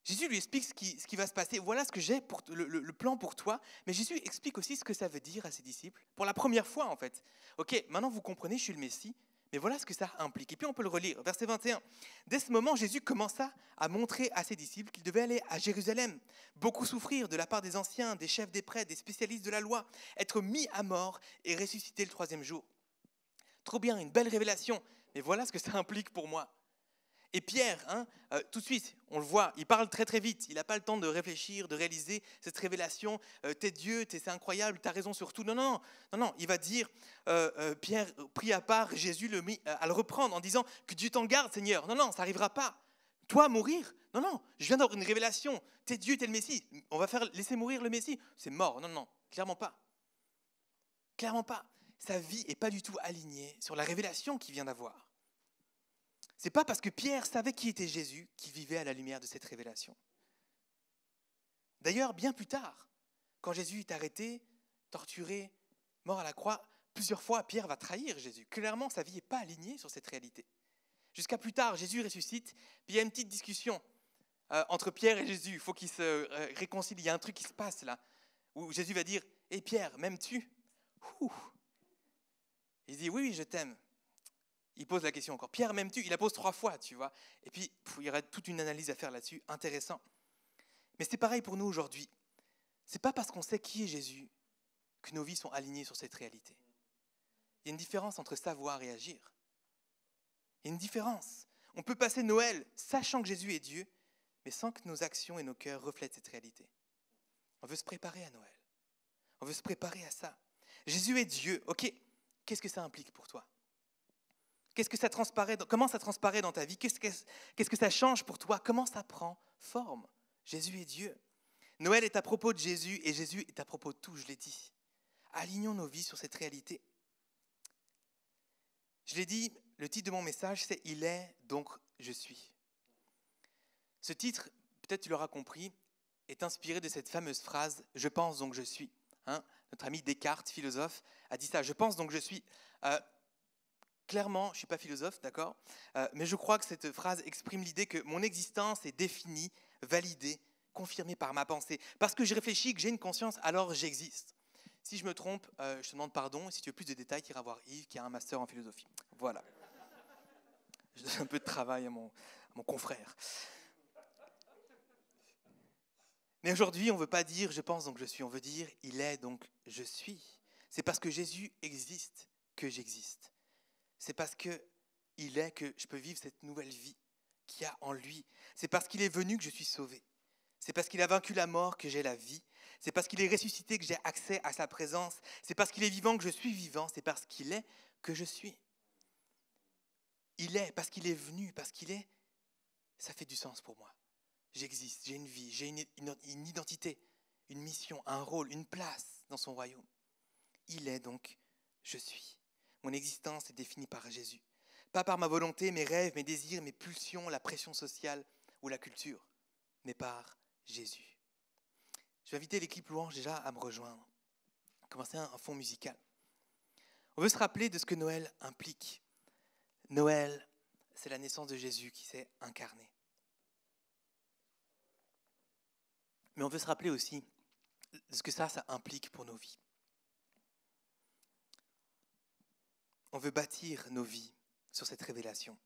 S2: Jésus lui explique ce qui va se passer. Voilà ce que j'ai pour le plan pour toi. Mais Jésus explique aussi ce que ça veut dire à ses disciples. Pour la première fois, en fait. Ok, maintenant vous comprenez, je suis le Messie. Mais voilà ce que ça implique. Et puis on peut le relire. Verset 21. Dès ce moment, Jésus commença à montrer à ses disciples qu'il devait aller à Jérusalem, beaucoup souffrir de la part des anciens, des chefs des prêtres, des spécialistes de la loi, être mis à mort et ressusciter le troisième jour. Trop bien, une belle révélation. Mais voilà ce que ça implique pour moi. Et Pierre, tout de suite, on le voit, il parle très très vite. Il n'a pas le temps de réfléchir, de réaliser cette révélation. T'es Dieu, c'est incroyable, t'as raison sur tout. Non. Il va dire, Pierre prit à part, Jésus le mit à le reprendre en disant que Dieu t'en garde, Seigneur. Non, ça n'arrivera pas. Toi, mourir? Non, je viens d'avoir une révélation. T'es Dieu, t'es le Messie. On va laisser mourir le Messie. C'est mort. Non, clairement pas. Clairement pas. Sa vie n'est pas du tout alignée sur la révélation qu'il vient d'avoir. Ce n'est pas parce que Pierre savait qui était Jésus qu'il vivait à la lumière de cette révélation. D'ailleurs, bien plus tard, quand Jésus est arrêté, torturé, mort à la croix, plusieurs fois, Pierre va trahir Jésus. Clairement, sa vie n'est pas alignée sur cette réalité. Jusqu'à plus tard, Jésus ressuscite, puis il y a une petite discussion entre Pierre et Jésus. Il faut qu'ils se réconcilient. Il y a un truc qui se passe là, où Jésus va dire « Hé Pierre, m'aimes-tu » Il dit « Oui, je t'aime ». Il pose la question encore. Pierre, m'aimes-tu? Il la pose 3 fois, tu vois. Et puis, il y aurait toute une analyse à faire là-dessus. Intéressant. Mais c'est pareil pour nous aujourd'hui. Ce n'est pas parce qu'on sait qui est Jésus que nos vies sont alignées sur cette réalité. Il y a une différence entre savoir et agir. Il y a une différence. On peut passer Noël sachant que Jésus est Dieu, mais sans que nos actions et nos cœurs reflètent cette réalité. On veut se préparer à Noël. On veut se préparer à ça. Jésus est Dieu. Ok, qu'est-ce que ça implique pour toi? Comment ça transparaît dans ta vie? Qu'est-ce que ça change pour toi? Comment ça prend forme? Jésus est Dieu. Noël est à propos de Jésus et Jésus est à propos de tout, je l'ai dit. Alignons nos vies sur cette réalité. Je l'ai dit, le titre de mon message, c'est « Il est, donc je suis ». Ce titre, peut-être tu l'auras compris, est inspiré de cette fameuse phrase « Je pense, donc je suis ». Notre ami Descartes, philosophe, a dit ça « Je pense, donc je suis ». Clairement, je ne suis pas philosophe, d'accord, mais je crois que cette phrase exprime l'idée que mon existence est définie, validée, confirmée par ma pensée. Parce que je réfléchis, que j'ai une conscience, alors j'existe. Si je me trompe, je te demande pardon. Et si tu veux plus de détails, tu iras voir Yves, qui a un master en philosophie. Voilà. Je donne un peu de travail à mon confrère. Mais aujourd'hui, on ne veut pas dire « je pense, donc je suis ». On veut dire « il est, donc je suis ». C'est parce que Jésus existe que j'existe. C'est parce qu'il est que je peux vivre cette nouvelle vie qu'il y a en lui. C'est parce qu'il est venu que je suis sauvé. C'est parce qu'il a vaincu la mort que j'ai la vie. C'est parce qu'il est ressuscité que j'ai accès à sa présence. C'est parce qu'il est vivant que je suis vivant. C'est parce qu'il est que je suis. Il est, parce qu'il est venu, parce qu'il est, ça fait du sens pour moi. J'existe, j'ai une vie, j'ai une identité, une mission, un rôle, une place dans son royaume. Il est donc, je suis. Mon existence est définie par Jésus. Pas par ma volonté, mes rêves, mes désirs, mes pulsions, la pression sociale ou la culture, mais par Jésus. Je vais inviter l'équipe louange déjà à me rejoindre. Commencer un fond musical. On veut se rappeler de ce que Noël implique. Noël, c'est la naissance de Jésus qui s'est incarné. Mais on veut se rappeler aussi de ce que ça implique pour nos vies. On veut bâtir nos vies sur cette révélation.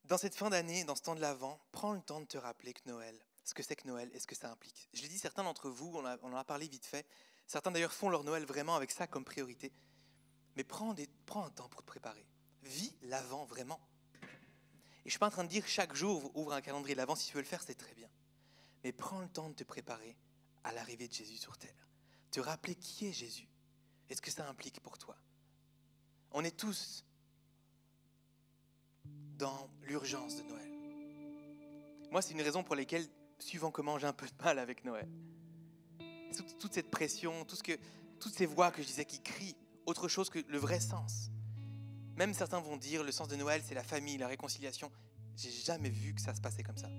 S2: Dans cette fin d'année, dans ce temps de l'Avent, prends le temps de te rappeler que Noël, ce que c'est que Noël et ce que ça implique. Je l'ai dit, certains d'entre vous, on en a parlé vite fait, certains d'ailleurs font leur Noël vraiment avec ça comme priorité. Mais prends un temps pour te préparer. Vis l'Avent vraiment. Et je ne suis pas en train de dire chaque jour, ouvre un calendrier de l'Avent, si tu veux le faire, c'est très bien. Mais prends le temps de te préparer à l'arrivée de Jésus sur terre. Te rappeler qui est Jésus et ce que ça implique pour toi. On est tous dans l'urgence de Noël. Moi, c'est une raison pour laquelle, suivant comment, j'ai un peu de mal avec Noël. Toute cette pression, toutes ces voix que je disais qui crient autre chose que le vrai sens. Même certains vont dire le sens de Noël, c'est la famille, la réconciliation. J'ai jamais vu que ça se passait comme ça.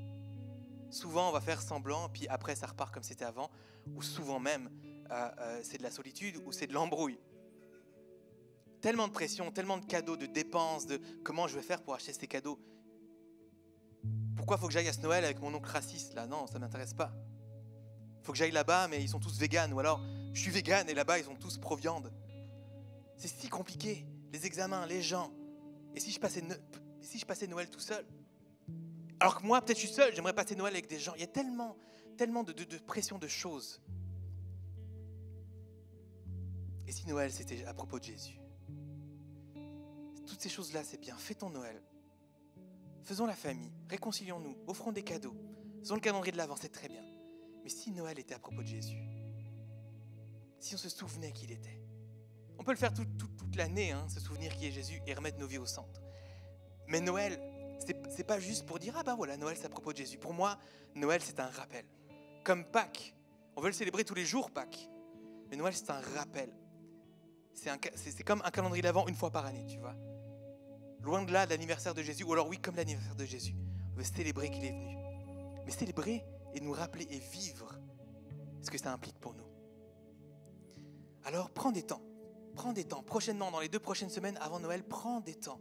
S2: Souvent, on va faire semblant, puis après, ça repart comme c'était avant. Ou souvent même, c'est de la solitude ou c'est de l'embrouille. Tellement de pression, tellement de cadeaux, de dépenses, de comment je vais faire pour acheter ces cadeaux. Pourquoi il faut que j'aille à ce Noël avec mon oncle raciste là? Non, ça ne m'intéresse pas. Il faut que j'aille là-bas, mais ils sont tous véganes. Ou alors, je suis végane et là-bas, ils sont tous pro-viande. C'est si compliqué. Les examens, les gens. Et si je passais Noël tout seul? Alors que moi, peut-être je suis seul, j'aimerais passer Noël avec des gens. Il y a tellement de pression de choses. Et si Noël, c'était à propos de Jésus? Toutes ces choses-là, c'est bien. Fêtons Noël. Faisons la famille. Réconcilions-nous. Offrons des cadeaux. Faisons le calendrier de l'Avent, c'est très bien. Mais si Noël était à propos de Jésus? Si on se souvenait qu'il était? On peut le faire toute l'année, se souvenir qui est Jésus et remettre nos vies au centre. Mais Noël, c'est pas juste pour dire « Ah ben voilà, Noël c'est à propos de Jésus ». Pour moi, Noël c'est un rappel. Comme Pâques, on veut le célébrer tous les jours, Pâques. Mais Noël c'est un rappel. C'est comme un calendrier de l'Avent une fois par année, tu vois. Loin de là de l'anniversaire de Jésus, ou alors oui, comme l'anniversaire de Jésus. On veut célébrer qu'il est venu. Mais célébrer et nous rappeler et vivre ce que ça implique pour nous. Alors prends des temps. Prochainement, dans les 2 prochaines semaines avant Noël, prends des temps.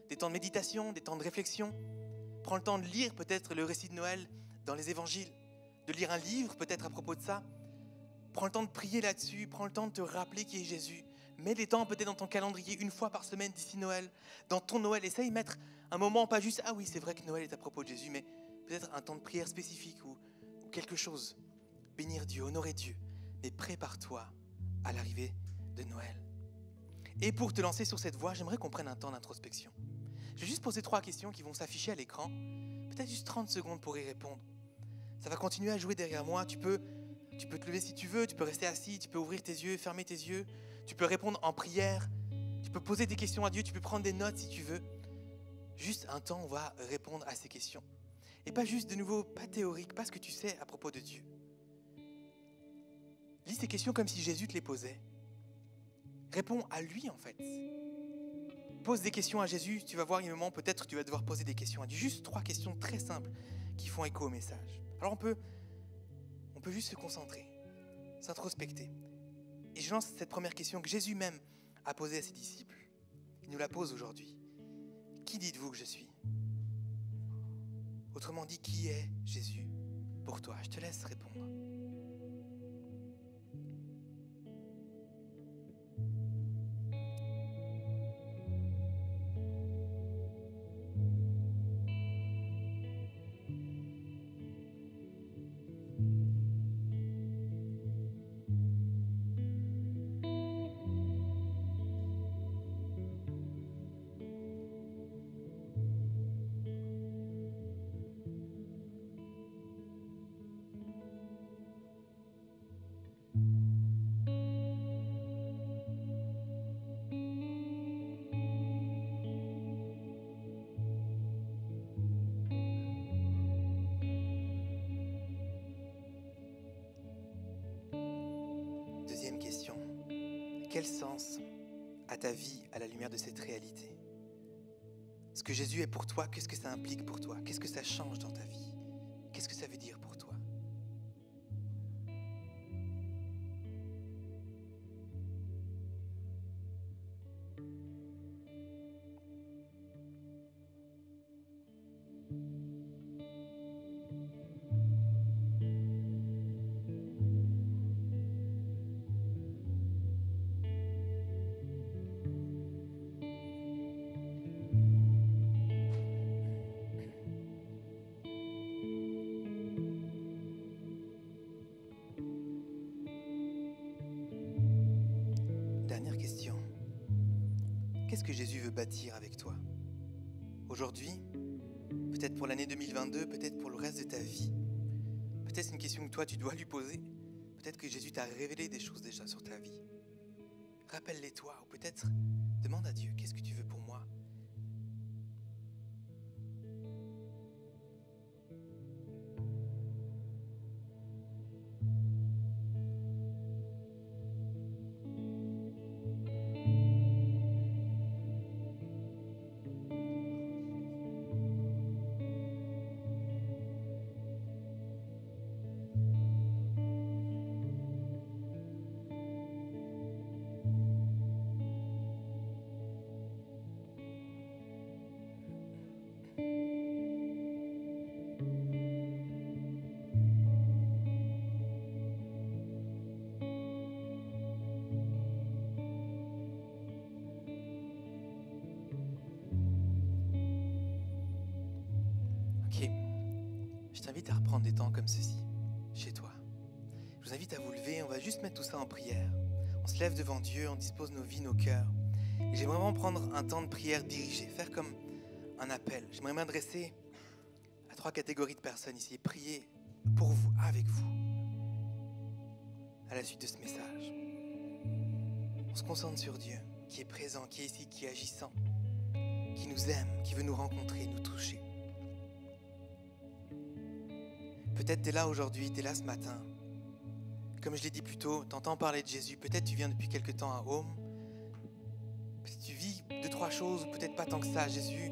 S2: Des temps de méditation, des temps de réflexion. Prends le temps de lire peut-être le récit de Noël dans les évangiles, de lire un livre peut-être à propos de ça. Prends le temps de prier là-dessus, prends le temps de te rappeler qui est Jésus. Mets des temps peut-être dans ton calendrier, 1 fois par semaine d'ici Noël. Dans ton Noël, essaye de mettre un moment, pas juste « Ah oui, c'est vrai que Noël est à propos de Jésus », mais peut-être un temps de prière spécifique ou quelque chose. Bénir Dieu, honorer Dieu. Mais prépare-toi à l'arrivée de Noël. Et pour te lancer sur cette voie, j'aimerais qu'on prenne un temps d'introspection. Je vais juste poser 3 questions qui vont s'afficher à l'écran. Peut-être juste 30 secondes pour y répondre. Ça va continuer à jouer derrière moi. Tu peux te lever si tu veux, tu peux rester assis, tu peux ouvrir tes yeux, fermer tes yeux. Tu peux répondre en prière. Tu peux poser des questions à Dieu, tu peux prendre des notes si tu veux. Juste un temps, on va répondre à ces questions. Et pas juste de nouveau, pas théorique, pas ce que tu sais à propos de Dieu. Lis ces questions comme si Jésus te les posait. Réponds à lui en fait. Pose des questions à Jésus, tu vas voir, il y a un moment peut-être tu vas devoir poser des questions à Dieu. Juste 3 questions très simples qui font écho au message. Alors on peut juste se concentrer, s'introspecter. Et je lance cette première question que Jésus même a posée à ses disciples. Il nous la pose aujourd'hui. Qui dites-vous que je suis? Autrement dit, qui est Jésus pour toi? Je te laisse répondre. Deuxième question. Quel sens a ta vie à la lumière de cette réalité? Ce que Jésus est pour toi, qu'est-ce que ça implique pour toi? Qu'est-ce que ça change dans ta vie? Qu'est-ce que ça veut dire pour toi? Dernière question. Qu'est-ce que Jésus veut bâtir avec toi? Aujourd'hui, peut-être pour l'année 2022, peut-être pour le reste de ta vie. Peut-être c'est une question que toi tu dois lui poser. Peut-être que Jésus t'a révélé des choses déjà sur ta vie. Rappelle-les-toi, ou peut-être demande à Dieu, qu'est-ce que tu veux pour moi? invite à reprendre des temps comme ceci, chez toi. Je vous invite à vous lever, on va juste mettre tout ça en prière. On se lève devant Dieu, on dispose nos vies, nos cœurs. Et j'aimerais vraiment prendre un temps de prière dirigé, faire comme un appel. J'aimerais m'adresser à 3 catégories de personnes ici et prier pour vous, avec vous, à la suite de ce message. On se concentre sur Dieu, qui est présent, qui est ici, qui est agissant, qui nous aime, qui veut nous rencontrer, nous toucher. Peut-être tu es là aujourd'hui, tu es là ce matin. Comme je l'ai dit plus tôt, tu entends parler de Jésus. Peut-être tu viens depuis quelque temps à Home. Peut-être tu vis 2-3 choses, peut-être pas tant que ça. Jésus,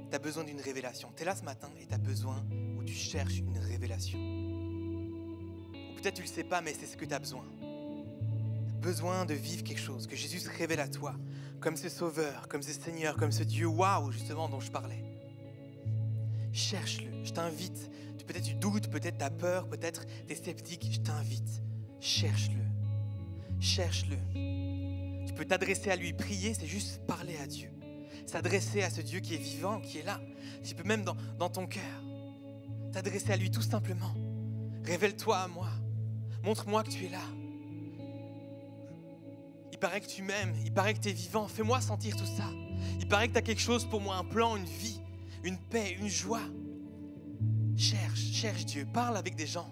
S2: tu as besoin d'une révélation. Tu es là ce matin et tu as besoin, ou tu cherches une révélation. Ou peut-être tu ne le sais pas, mais c'est ce que tu as besoin. Tu as besoin de vivre quelque chose, que Jésus se révèle à toi, comme ce Sauveur, comme ce Seigneur, comme ce Dieu, waouh, justement, dont je parlais. Cherche-le, je t'invite. Peut-être tu doutes, peut-être tu as peur, peut-être tu es sceptique. Je t'invite, cherche-le. Cherche-le. Tu peux t'adresser à lui, prier, c'est juste parler à Dieu. S'adresser à ce Dieu qui est vivant, qui est là. Tu peux même dans ton cœur t'adresser à lui tout simplement. Révèle-toi à moi. Montre-moi que tu es là. Il paraît que tu m'aimes, il paraît que tu es vivant. Fais-moi sentir tout ça. Il paraît que tu as quelque chose pour moi, un plan, une vie, une paix, une joie. Cherche Dieu, parle avec des gens.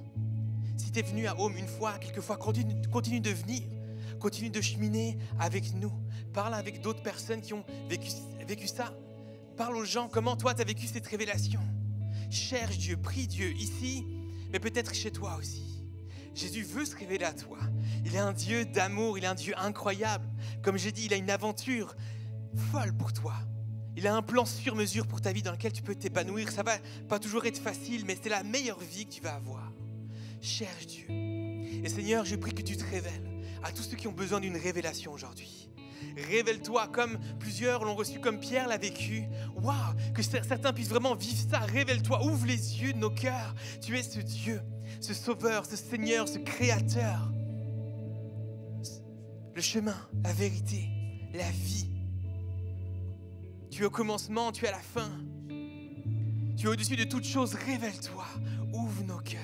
S2: Si tu es venu à Home une fois, quelques fois, continue de venir, continue de cheminer avec nous. Parle avec d'autres personnes qui ont vécu ça. Parle aux gens comment toi tu as vécu cette révélation. Cherche Dieu, prie Dieu ici, mais peut-être chez toi aussi. Jésus veut se révéler à toi. Il est un Dieu d'amour, il est un Dieu incroyable. Comme j'ai dit, il a une aventure folle pour toi. Il a un plan sur mesure pour ta vie dans lequel tu peux t'épanouir. Ça va pas toujours être facile, mais c'est la meilleure vie que tu vas avoir. Cherche Dieu. Et Seigneur, je prie que tu te révèles à tous ceux qui ont besoin d'une révélation aujourd'hui. Révèle-toi comme plusieurs l'ont reçu, comme Pierre l'a vécu. Waouh, que certains puissent vraiment vivre ça. Révèle-toi, ouvre les yeux de nos cœurs. Tu es ce Dieu, ce Sauveur, ce Seigneur, ce Créateur. Le chemin, la vérité, la vie. Tu es au commencement, tu es à la fin. Tu es au-dessus de toutes choses, révèle-toi, ouvre nos cœurs.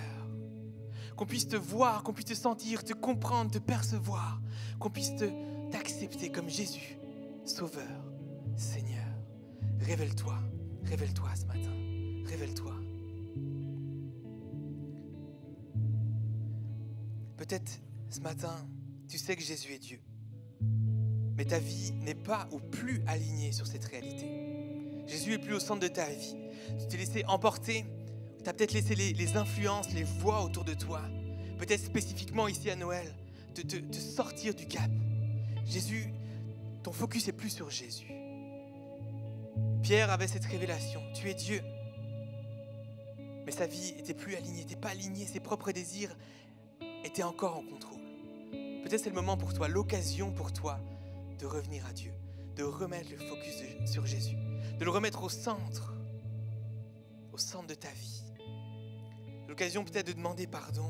S2: Qu'on puisse te voir, qu'on puisse te sentir, te comprendre, te percevoir. Qu'on puisse t'accepter comme Jésus, Sauveur, Seigneur. Révèle-toi ce matin, révèle-toi. Peut-être ce matin, tu sais que Jésus est Dieu. Mais ta vie n'est pas ou plus alignée sur cette réalité. Jésus est plus au centre de ta vie. Tu t'es laissé emporter, tu as peut-être laissé les influences, les voix autour de toi, peut-être spécifiquement ici à Noël, te sortir du cap. Jésus, ton focus est plus sur Jésus. Pierre avait cette révélation, tu es Dieu. Mais sa vie n'était plus alignée, n'était pas alignée, ses propres désirs étaient encore en contrôle. Peut-être c'est le moment pour toi, l'occasion pour toi, de revenir à Dieu, de remettre le focus sur Jésus, de le remettre au centre de ta vie. L'occasion peut-être de demander pardon,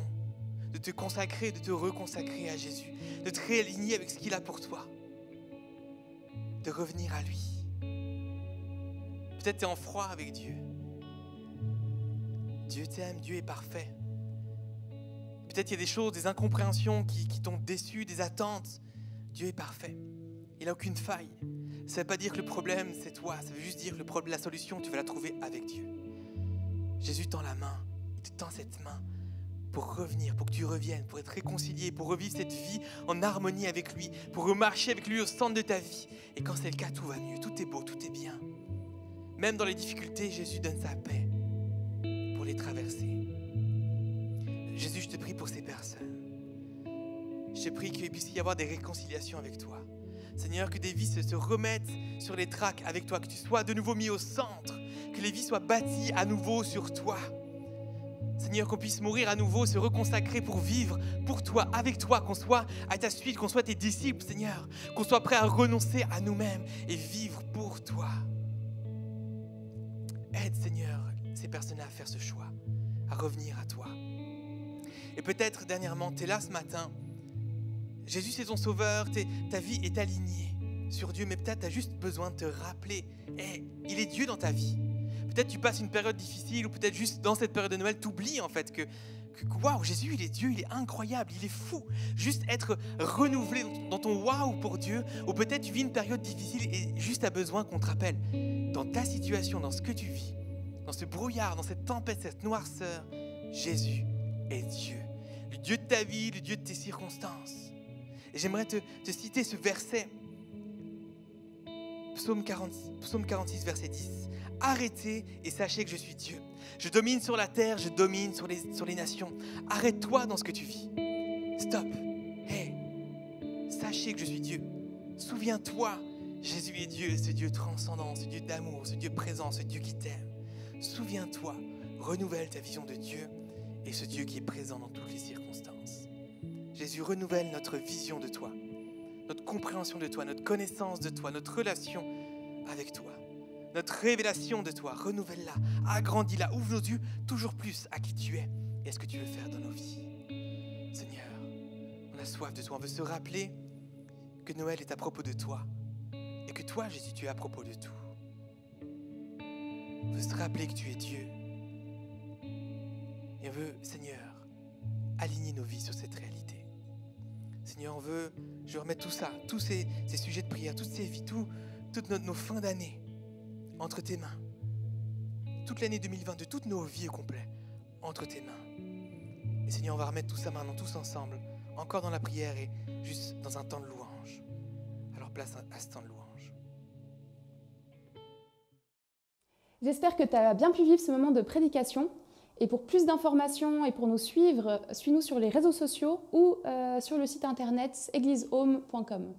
S2: de te consacrer, de te reconsacrer à Jésus, de te réaligner avec ce qu'il a pour toi, de revenir à lui. Peut-être tu es en froid avec Dieu. Dieu t'aime, Dieu est parfait. Peut-être il y a des choses, des incompréhensions qui t'ont déçu, des attentes. Dieu est parfait. Il n'a aucune faille. Ça ne veut pas dire que le problème, c'est toi. Ça veut juste dire que la solution, tu vas la trouver avec Dieu. Jésus tend la main. Il te tend cette main pour revenir, pour que tu reviennes, pour être réconcilié, pour revivre cette vie en harmonie avec lui, pour remarcher avec lui au centre de ta vie. Et quand c'est le cas, tout va mieux. Tout est beau, tout est bien. Même dans les difficultés, Jésus donne sa paix pour les traverser. Jésus, je te prie pour ces personnes. Je te prie qu'il puisse y avoir des réconciliations avec toi. Seigneur, que des vies se remettent sur les tracs avec toi, que tu sois de nouveau mis au centre, que les vies soient bâties à nouveau sur toi. Seigneur, qu'on puisse mourir à nouveau, se reconsacrer pour vivre pour toi, avec toi, qu'on soit à ta suite, qu'on soit tes disciples, Seigneur, qu'on soit prêt à renoncer à nous-mêmes et vivre pour toi. Aide, Seigneur, ces personnes à faire ce choix, à revenir à toi. Et peut-être, dernièrement, tu es là ce matin. Jésus, c'est ton sauveur, ta vie est alignée sur Dieu, mais peut-être tu as juste besoin de te rappeler, il est Dieu dans ta vie. Peut-être tu passes une période difficile ou peut-être juste dans cette période de Noël, tu oublies en fait que waouh, Jésus, il est Dieu, il est incroyable, il est fou. Juste être renouvelé dans ton waouh pour Dieu. Ou peut-être tu vis une période difficile et juste tu as besoin qu'on te rappelle. Dans ta situation, dans ce que tu vis, dans ce brouillard, dans cette tempête, cette noirceur, Jésus est Dieu. Le Dieu de ta vie, le Dieu de tes circonstances. Et j'aimerais te citer ce verset. Psaume 46, verset 10. Arrêtez et sachez que je suis Dieu. Je domine sur la terre, je domine sur les nations. Arrête-toi dans ce que tu vis. Stop. Hey, sachez que je suis Dieu. Souviens-toi, Jésus est Dieu, ce Dieu transcendant, ce Dieu d'amour, ce Dieu présent, ce Dieu qui t'aime. Souviens-toi, renouvelle ta vision de Dieu et ce Dieu qui est présent dans toutes les circonstances. Jésus, renouvelle notre vision de toi, notre compréhension de toi, notre connaissance de toi, notre relation avec toi. Notre révélation de toi, renouvelle-la, agrandis-la, ouvre nos yeux toujours plus à qui tu es et à ce que tu veux faire dans nos vies. Seigneur, on a soif de toi, on veut se rappeler que Noël est à propos de toi et que toi, Jésus, tu es à propos de tout. On veut se rappeler que tu es Dieu et on veut, Seigneur, aligner nos vies sur cette réalité. Seigneur, je remets tout ça, tous ces sujets de prière, toutes ces vies, toutes nos fins d'année, entre tes mains. Toute l'année 2022, toutes nos vies au complet, entre tes mains. Et Seigneur, on va remettre tout ça maintenant, tous ensemble, encore dans la prière et juste dans un temps de louange. Alors place à ce temps de louange.
S1: J'espère que tu as bien pu vivre ce moment de prédication. Et pour plus d'informations et pour nous suivre, suis-nous sur les réseaux sociaux ou sur le site internet eglisehome.com.